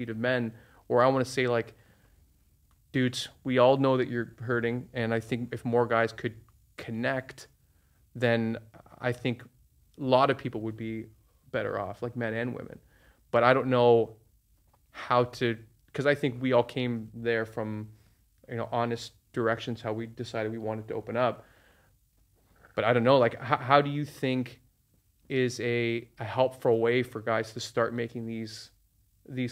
to men, or I want to say like, dudes, we all know that you're hurting, and I think if more guys could connect, then I think a lot of people would be better off, like men and women. But I don't know how to, because I think we all came there from, honest directions, how we decided we wanted to open up. But I don't know, like, how do you think is a helpful way for guys to start making these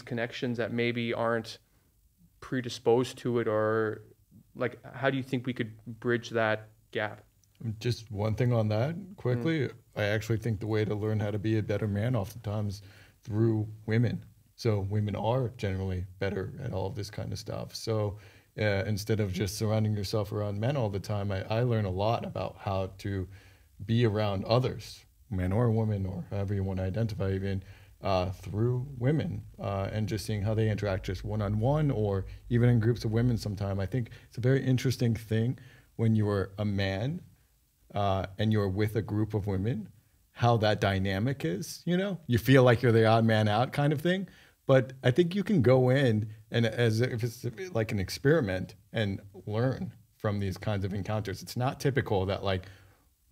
connections that maybe aren't predisposed to it, or like, how do you think we could bridge that gap? Just one thing on that Mm. quickly. I actually think the way to learn how to be a better man oftentimes through women. So women are generally better at all of this kind of stuff. So instead of just surrounding yourself around men all the time, I learn a lot about how to be around others, man or woman, or however you want to identify, even through women, and just seeing how they interact just one on one or even in groups of women sometime. I think it's a very interesting thing when you're a man and you're with a group of women, how that dynamic is. You feel like you're the odd man out kind of thing. But I think you can go in and, as if it's like an experiment, and learn from these kinds of encounters. It's not typical that like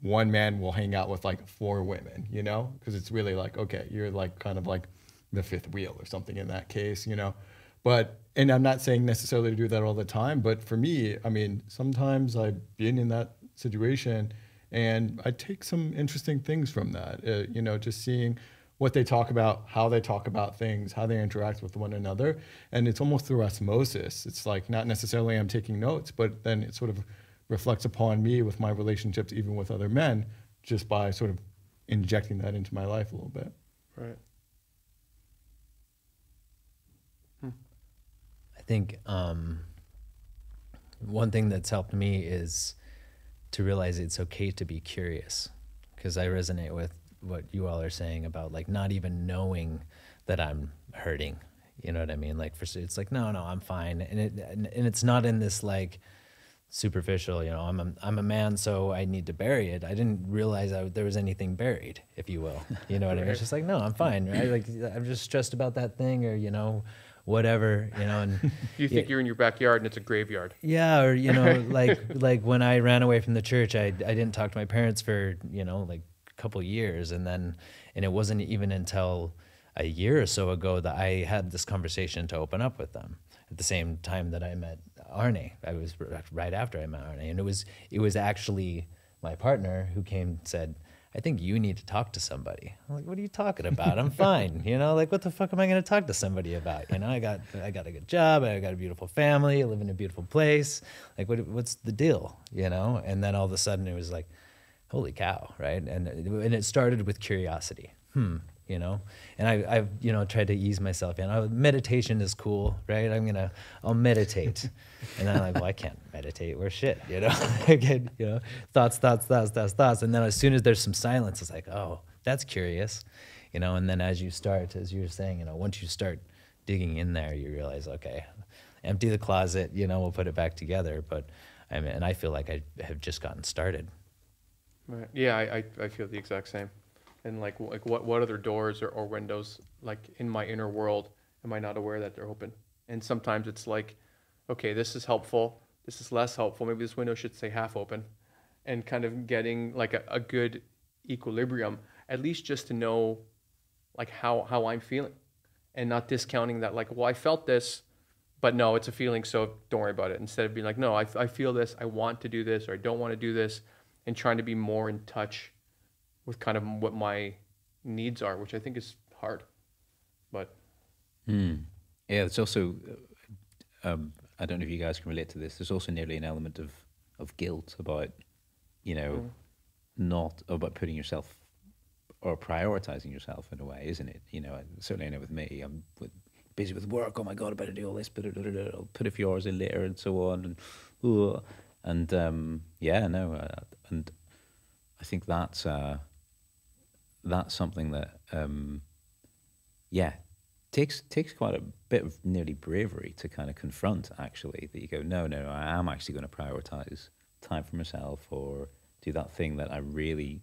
one man will hang out with like four women, because it's really like, okay, you're like kind of like the fifth wheel or something in that case. But, and I'm not saying necessarily to do that all the time, but for me, I mean, sometimes I've been in that situation and I take some interesting things from that, just seeing what they talk about, how they talk about things, how they interact with one another. And it's almost through osmosis. It's like not necessarily I'm taking notes, but then it sort of reflects upon me with my relationships, even with other men, just by sort of injecting that into my life a little bit. Right. I think one thing that's helped me is to realize it's okay to be curious, because I resonate with what you all are saying about like not even knowing that I'm hurting. You know what I mean? Like it's like, no, I'm fine. And it's not in this like superficial, I'm a man, so I need to bury it. I didn't realize there was anything buried, if you will. You know what I mean? It's just like, no, I'm fine, right? Like I'm just stressed about that thing, or whatever, and You yeah, think you're in your backyard and it's a graveyard. yeah, or like when I ran away from the church, I didn't talk to my parents for like a couple years, and it wasn't even until a year or so ago that I had this conversation to open up with them. At the same time that I met Arne, I was right after I met Arne, and it was actually my partner who came and said, I think you need to talk to somebody. I'm like, what are you talking about? I'm fine. Like, what the fuck am I going to talk to somebody about? I got a good job. I got a beautiful family. I live in a beautiful place. Like, what's the deal? And then all of a sudden it was like, holy cow, right? And it started with curiosity. And I've tried to ease myself in. Meditation is cool, right? I'll meditate. And then I'm like, well, I can't meditate. We're shit, I get, thoughts. And then as soon as there's some silence, it's like, oh, that's curious, and then as you were saying, once you start digging in there, you realize, okay, empty the closet, we'll put it back together. But and I feel like I have just gotten started. Right. Yeah, I feel the exact same. And like what other doors or windows like in my inner world am I not aware that they're open? And sometimes it's like, okay, this is helpful, this is less helpful. Maybe this window should stay half open, and kind of getting like a good equilibrium, at least just to know like how I'm feeling, and not discounting that like, well, I felt this, but no, it's a feeling, so don't worry about it. Instead of being like, no, I feel this, I want to do this, or I don't want to do this, and trying to be more in touch with kind of what my needs are, which I think is hard. But Yeah, it's also, I don't know if you guys can relate to this, there's also nearly an element of guilt about, not about putting yourself or prioritizing yourself in a way, isn't it? Certainly I know with me, busy with work. Oh my God, I better do all this, but I'll put a few hours in later and so on. And yeah, no, and I think that's something that takes quite a bit of nearly bravery to kind of confront, actually, that you go, no, I am actually going to prioritize time for myself, or do that thing that I really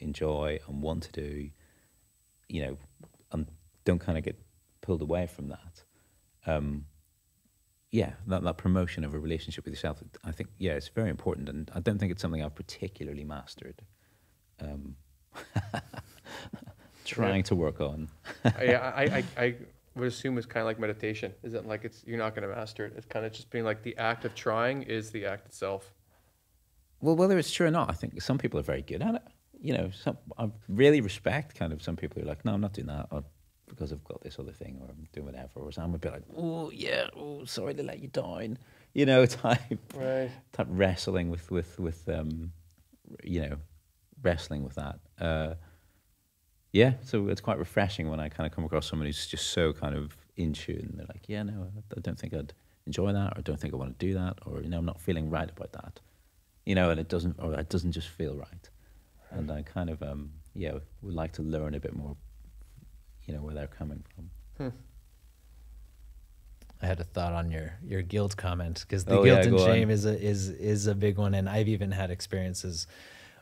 enjoy and want to do, and don't kind of get pulled away from that. yeah, that promotion of a relationship with yourself, I think, yeah, it's very important, and I don't think it's something I've particularly mastered. Um, trying to work on. I would assume it's kind of like meditation. Isn't like you're not going to master it. It's kind of just being like the act of trying is the act itself. Well, whether it's true or not, I think some people are very good at it. You know, I really respect kind of some people who are like, no, I'm not doing that, or because I've got this other thing, or I'm doing whatever. Or I'm a bit like, oh yeah, oh sorry to let you down, you know, type wrestling with you know, wrestling with that. Yeah, so it's quite refreshing when I kind of come across someone who's just so kind of in tune. They're like, yeah, no, I don't think I'd enjoy that, or I don't think I want to do that, or, you know, I'm not feeling right about that. You know, and it doesn't just feel right. And I kind of, yeah, would like to learn a bit more, you know, where they're coming from. I had a thought on your guilt comment, because the guilt and shame is a big one, and I've even had experiences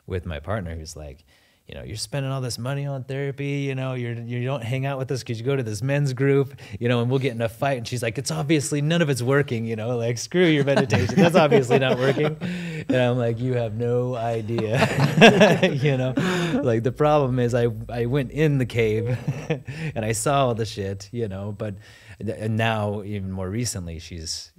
with my partner who's like, you know, you're spending all this money on therapy, you know, you don't hang out with us because you go to this men's group, you know, and we'll get in a fight. And she's like, it's obviously none of it's working, you know, like, screw your meditation. That's obviously not working. And I'm like, you have no idea. You know, like, the problem is I went in the cave and I saw all the shit, you know, but and now even more recently she's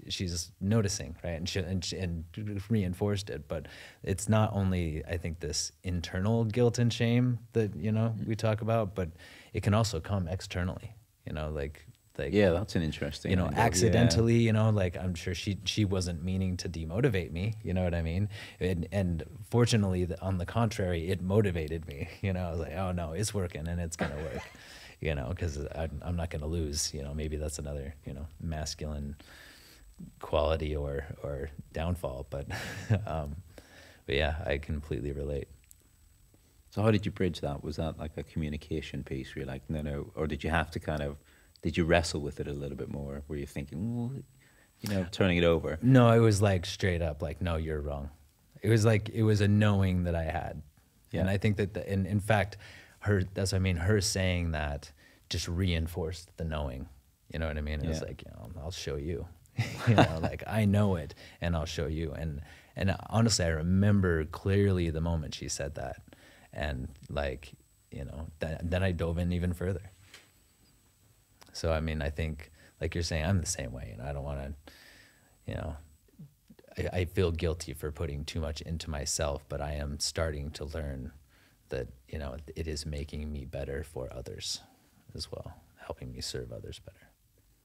noticing, right, and reinforced it. But it's not only, I think, this internal guilt and shame that, you know, we talk about, but it can also come externally, you know, like yeah, that's an interesting, you know, accidentally, you know, like, I'm sure she wasn't meaning to demotivate me, you know what I mean, and fortunately, on the contrary, it motivated me, you know. I was like, oh no, it's working and it's gonna work. You know, because I'm not going to lose. You know, maybe that's another, you know, masculine quality or downfall. But yeah, I completely relate. So how did you bridge that? Was that like a communication piece where you're like, no, or did you have to did you wrestle with it a little bit more? Were you thinking, well, you know, turning it over? No, it was like straight up, like, no, you're wrong. It was like, it was a knowing that I had. Yeah. And I think that, in fact, that's what I mean, her saying that just reinforced the knowing, you know what I mean? It was like, you know, I'll show you, you know, like, I know it and I'll show you. And honestly, I remember clearly the moment she said that, and, like, you know, then I dove in even further. So, I mean, I think, like you're saying, I'm the same way, and I don't want to, you know, I feel guilty for putting too much into myself, but I am starting to learn that, you know, it is making me better for others as well, helping me serve others better.